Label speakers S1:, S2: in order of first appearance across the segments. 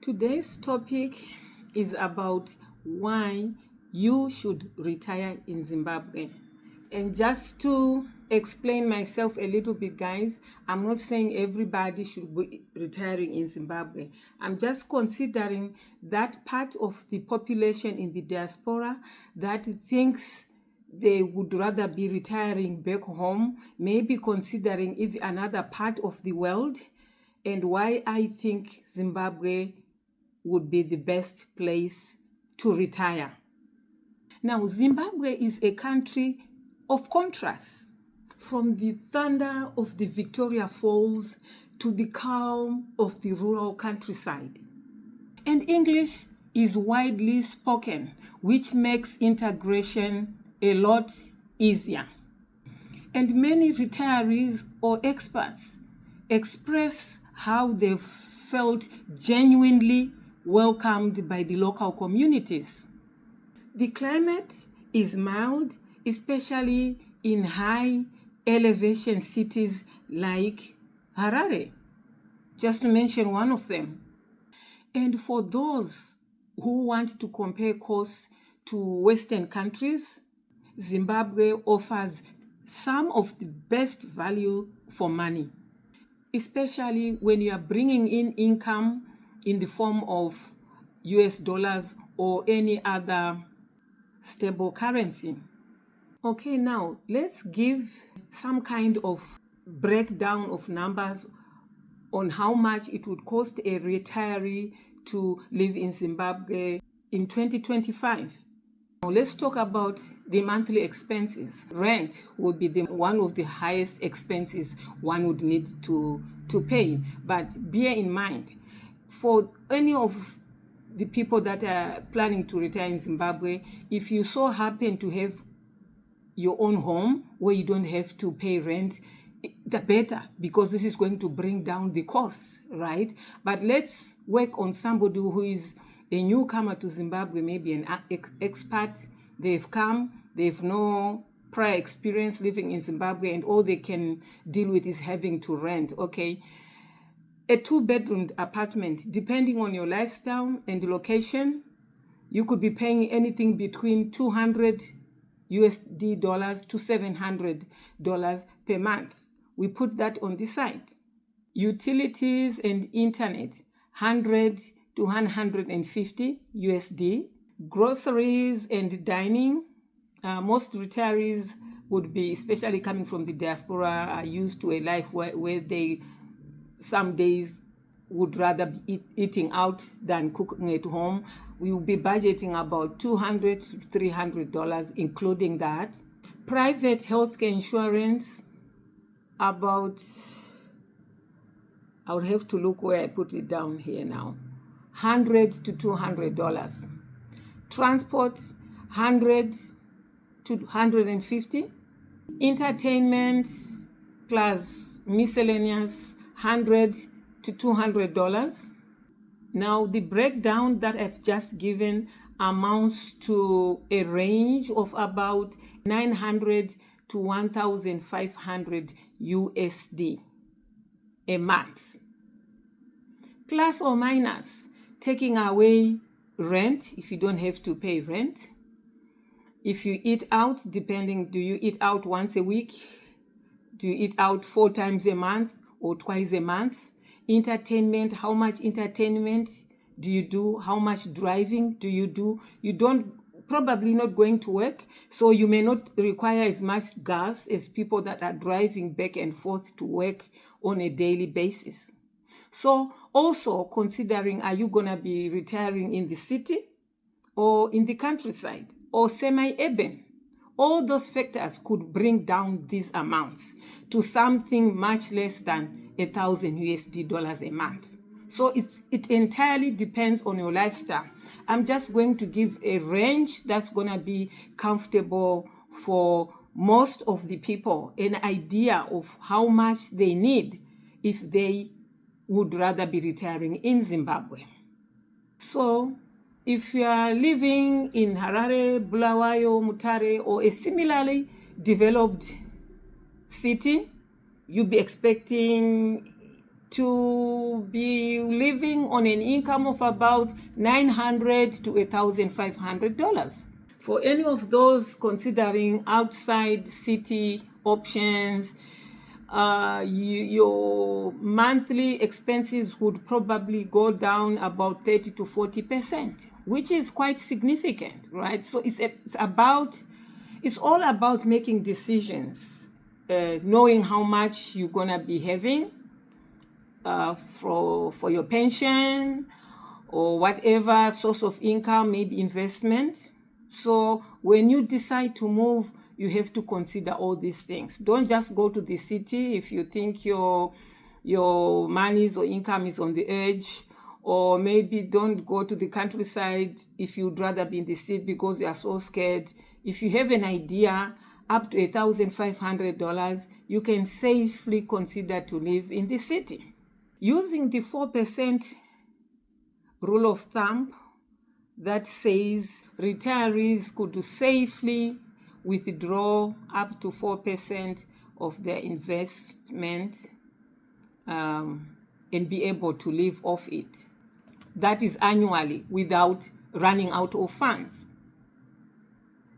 S1: Today's topic is about why you should retire in Zimbabwe. And just to explain myself a little bit, guys, I'm not saying everybody should be retiring in Zimbabwe. I'm just considering that part of the population in the diaspora that thinks they would rather be retiring back home, maybe considering if another part of the world, and why I think Zimbabwe would be the best place to retire. Now, Zimbabwe is a country of contrasts, from the thunder of the Victoria Falls to the calm of the rural countryside. And English is widely spoken, which makes integration a lot easier. And many retirees or experts express how they felt genuinely welcomed by the local communities. The climate is mild, especially in high elevation cities like Harare, just to mention one of them. And for those who want to compare costs to Western countries, Zimbabwe offers some of the best value for money, especially when you are bringing in income in the form of US dollars or any other stable currency. Okay, now let's give some kind of breakdown of numbers on how much it would cost a retiree to live in Zimbabwe in 2025. Now let's talk about the monthly expenses. Rent would be one of the highest expenses one would need to pay. But bear in mind, for any of the people that are planning to retire in Zimbabwe, if you so happen to have your own home where you don't have to pay rent, the better, because this is going to bring down the costs, right? But let's work on somebody who is a newcomer to Zimbabwe, maybe an expat. They've come, they've no prior experience living in Zimbabwe, and all they can deal with is having to rent, okay? A 2-bedroom apartment, depending on your lifestyle and the location, you could be paying anything between $200 USD to $700 per month. We put that on the side. Utilities and internet, 100 to 150 USD. Groceries and dining, most retirees would be, especially coming from the diaspora, are used to a life where they some days would rather be eating out than cooking at home. We will be budgeting about $200 to $300, including that. Private healthcare insurance, about, I would have to look where I put it down here now, $100 to $200. Transport, 100 to 150. Entertainment plus miscellaneous, $100 to $200. Now, the breakdown that I've just given amounts to a range of about 900 to 1,500 USD a month. Plus or minus, taking away rent, if you don't have to pay rent. If you eat out, depending, do you eat out once a week? Do you eat out 4 times a month or twice a month? Entertainment, how much entertainment do you do? How much driving do you do? You don't, probably not going to work, so you may not require as much gas as people that are driving back and forth to work on a daily basis. So also considering, are you going to be retiring in the city or in the countryside or semi-urban? All those factors could bring down these amounts to something much less than 1,000 USD a month. So it entirely depends on your lifestyle. I'm just going to give a range that's going to be comfortable for most of the people, an idea of how much they need if they would rather be retiring in Zimbabwe. So if you are living in Harare, Bulawayo, Mutare, or a similarly developed city, you'll be expecting to be living on an income of about $900 to $1,500. For any of those considering outside city options, your monthly expenses would probably go down about 30 to 40%, which is quite significant, right? So it's all about making decisions, knowing how much you're gonna be having for your pension or whatever source of income, maybe investment. So when you decide to move, you have to consider all these things. Don't just go to the city if you think your monies or income is on the edge, or maybe don't go to the countryside if you'd rather be in the city because you are so scared. If you have an idea up to $1,500, you can safely consider to live in the city. Using the 4% rule of thumb that says retirees could safely withdraw up to 4% of their investment and be able to live off it. That is annually without running out of funds.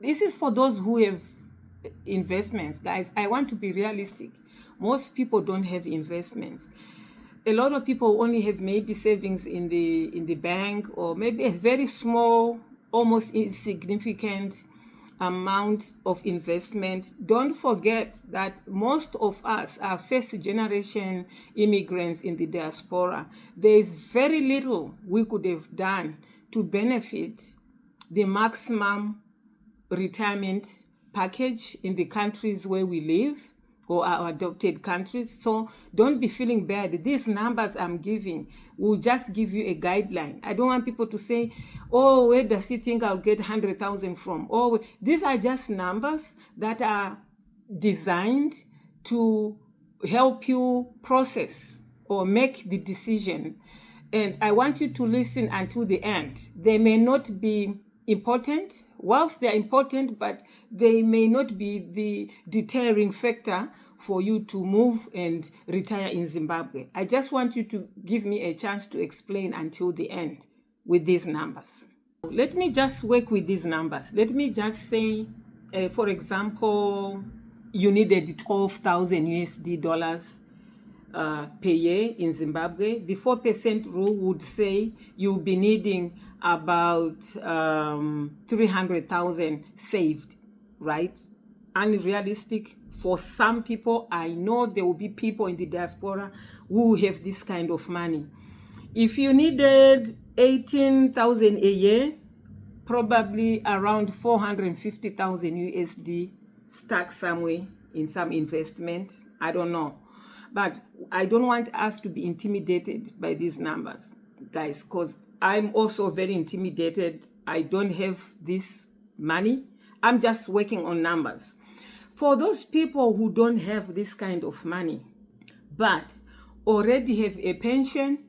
S1: This is for those who have investments, guys. I want to be realistic. Most people don't have investments. A lot of people only have maybe savings in the bank, or maybe a very small, almost insignificant amount of investment. Don't forget that most of us are first generation immigrants in the diaspora. There is very little we could have done to benefit the maximum retirement package in the countries where we live or our adopted countries. So don't be feeling bad. These numbers I'm giving will just give you a guideline. I don't want people to say, oh, where does he think I'll get 100,000 from? Oh, these are just numbers that are designed to help you process or make the decision. And I want you to listen until the end. They may not be important, whilst they're important, but they may not be the deterring factor for you to move and retire in Zimbabwe. I just want you to give me a chance to explain until the end with these numbers. Let me just work with these numbers. Let me just say, for example, you needed 12,000 USD dollars per year in Zimbabwe. The 4% rule would say you'll be needing about 300,000 saved, right? Unrealistic for some people. I know there will be people in the diaspora who have this kind of money. If you needed 18,000 a year, probably around 450,000 USD stuck somewhere in some investment. I don't know. But I don't want us to be intimidated by these numbers, guys, because I'm also very intimidated. I don't have this money. I'm just working on numbers. For those people who don't have this kind of money, but already have a pension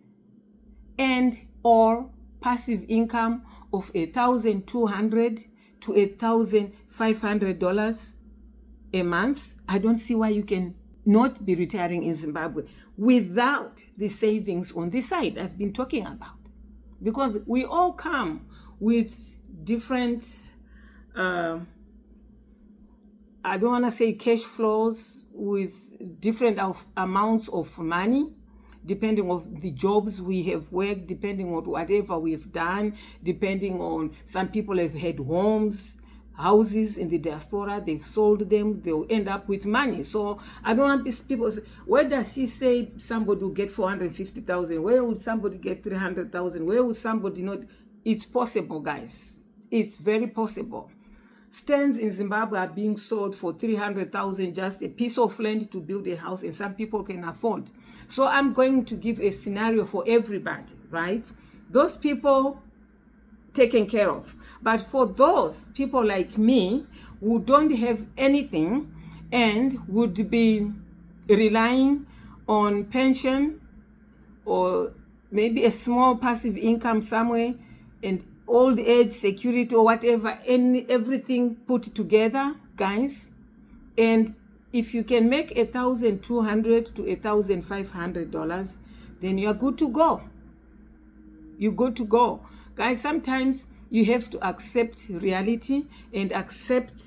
S1: and or passive income of $1,200 to $1,500 a month, I don't see why you can not be retiring in Zimbabwe without the savings on the side I've been talking about. Because we all come with different, I don't want to say cash flows, with different amounts of money, depending on the jobs we have worked, depending on whatever we've done, depending on, some people have had homes, houses in the diaspora, they've sold them, they'll end up with money. So I don't want people say, where does she say somebody will get 450,000? Where would somebody get 300,000? Where would somebody not? It's possible, guys. It's very possible. Stands in Zimbabwe are being sold for 300,000, just a piece of land to build a house, and some people can afford. So I'm going to give a scenario for everybody, right? Those people taken care of. But for those people like me who don't have anything and would be relying on pension or maybe a small passive income somewhere and old age security or whatever, everything put together, guys, and if you can make $1,200 to $1,500, then you are good to go. You're good to go. Guys, sometimes you have to accept reality and accept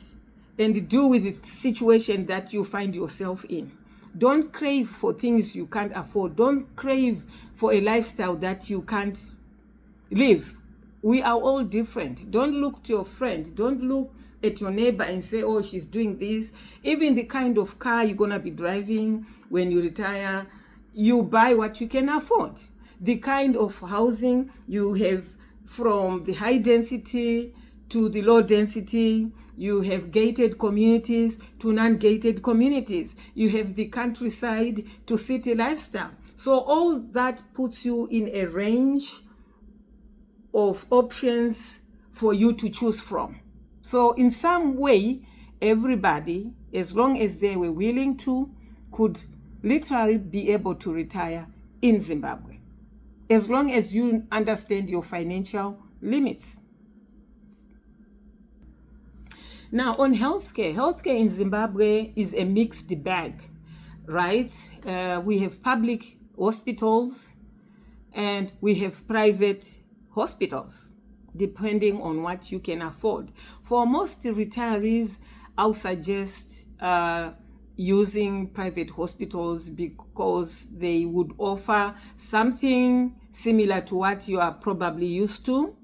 S1: and deal with the situation that you find yourself in. Don't crave for things you can't afford. Don't crave for a lifestyle that you can't live. We are all different. Don't look to your friend. Don't look at your neighbor and say, oh, she's doing this. Even the kind of car you're going to be driving when you retire, you buy what you can afford. The kind of housing you have, from the high density to the low density, you have gated communities to non-gated communities. You have the countryside to city lifestyle. So all that puts you in a range of options for you to choose from. So in some way, everybody, as long as they were willing to, could literally be able to retire in Zimbabwe, as long as you understand your financial limits. Now, on healthcare in Zimbabwe is a mixed bag, right? We have public hospitals and we have private hospitals, depending on what you can afford. For most retirees, I'll suggest using private hospitals because they would offer something similar to what you are probably used to,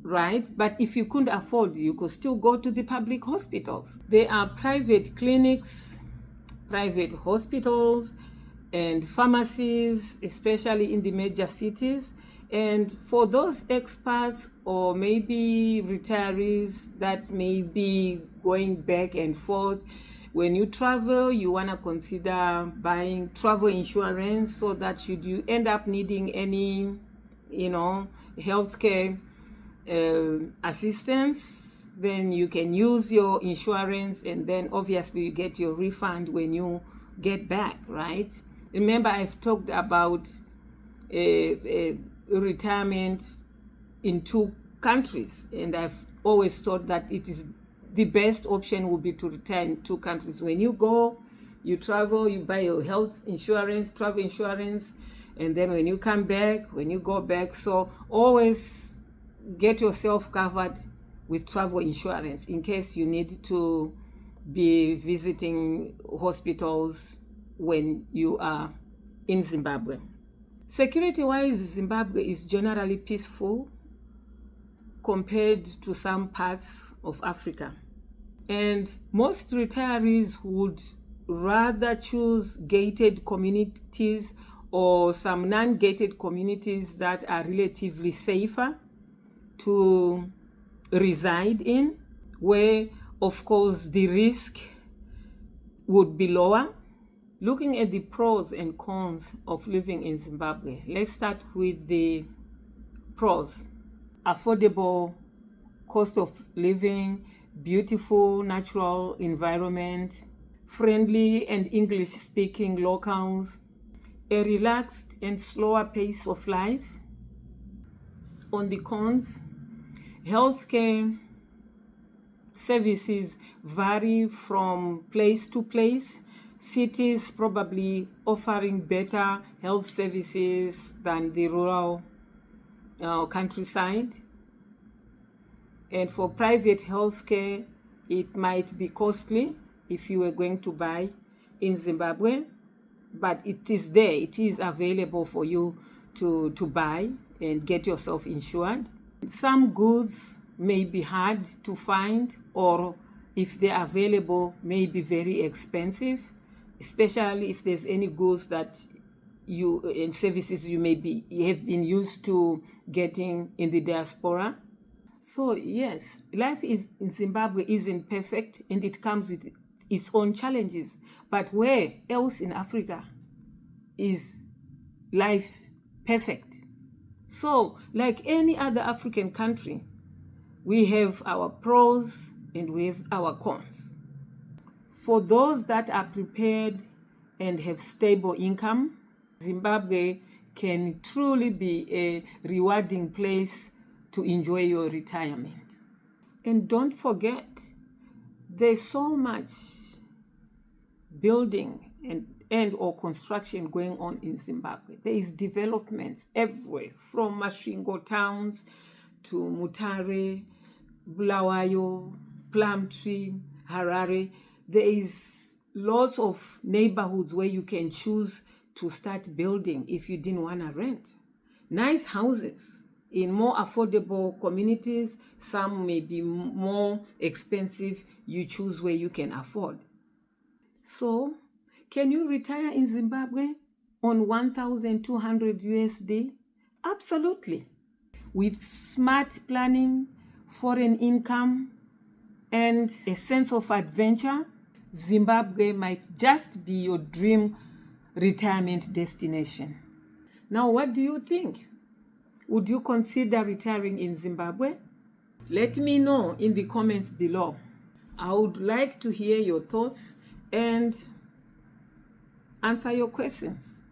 S1: right? But if you couldn't afford, you could still go to the public hospitals. There are private clinics, private hospitals, and pharmacies, especially in the major cities. And for those expats or maybe retirees that may be going back and forth, when you travel, you want to consider buying travel insurance so that should you end up needing any, healthcare assistance, then you can use your insurance, and then obviously you get your refund when you get back, right? Remember, I've talked about retirement in 2 countries, and I've always thought that it is the best option would be to retire in 2 countries. When you go, you travel, you buy your health insurance, travel insurance, and then when you come back, when you go back, so always get yourself covered with travel insurance in case you need to be visiting hospitals when you are in Zimbabwe. Security-wise, Zimbabwe is generally peaceful compared to some parts of Africa. And most retirees would rather choose gated communities or some non-gated communities that are relatively safer to reside in, where, of course, the risk would be lower. Looking at the pros and cons of living in Zimbabwe, let's start with the pros. Affordable cost of living, beautiful natural environment, friendly and English-speaking locals, a relaxed and slower pace of life. On the cons, healthcare services vary from place to place. Cities probably offering better health services than the rural countryside. And for private healthcare, it might be costly if you were going to buy in Zimbabwe, but it is there, it is available for you to buy and get yourself insured. Some goods may be hard to find, or if they're available, may be very expensive, especially if there's any goods that you and services you have been used to getting in the diaspora. So yes, life in Zimbabwe isn't perfect, and it comes with its own challenges. But where else in Africa is life perfect? So like any other African country, we have our pros and we have our cons. For those that are prepared and have stable income, Zimbabwe can truly be a rewarding place to enjoy your retirement. And don't forget, there's so much building and and or construction going on in Zimbabwe. There is developments everywhere, from Masvingo towns to Mutare, Bulawayo, Plumtree, Harare. There is lots of neighborhoods where you can choose to start building if you didn't want to rent. Nice houses in more affordable communities. Some may be more expensive. You choose where you can afford. So, can you retire in Zimbabwe on 1,200 USD? Absolutely. With smart planning, foreign income, and a sense of adventure, Zimbabwe might just be your dream retirement destination. Now, what do you think? Would you consider retiring in Zimbabwe? Let me know in the comments below. I would like to hear your thoughts and answer your questions.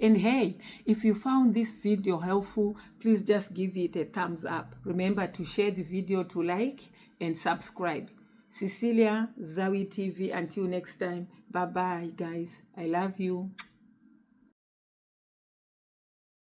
S1: And hey, if you found this video helpful, please just give it a thumbs up. Remember to share the video, to like and subscribe. Cecilia Zawi TV. Until next time, bye bye guys. I love you.